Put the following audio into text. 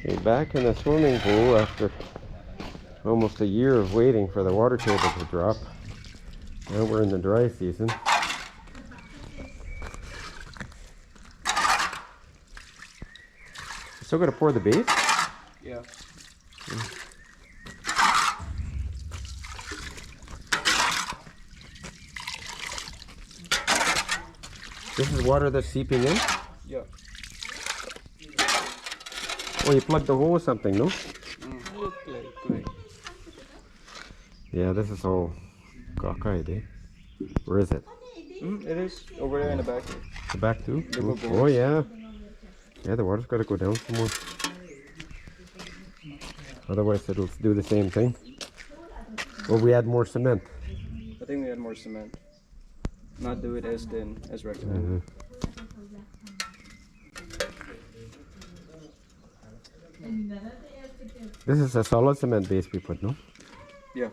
Okay, back in the swimming pool after almost a year of waiting for the water table to drop. Now we're in the dry season. Still gotta pour the base? Yeah. This is water that's seeping in? Yeah. Oh, you plugged the hole with something, no? Look like. Yeah, this is all cockeyed, eh? Where is it? It is over there in the back. The back too? The Oh, bubbles. oh yeah. Yeah, the water's gotta go down some more. Otherwise it'll do the same thing. Or we add more cement. I think we add more cement. Not do it as thin as recommended. This is a solid cement base we put, no? Yeah.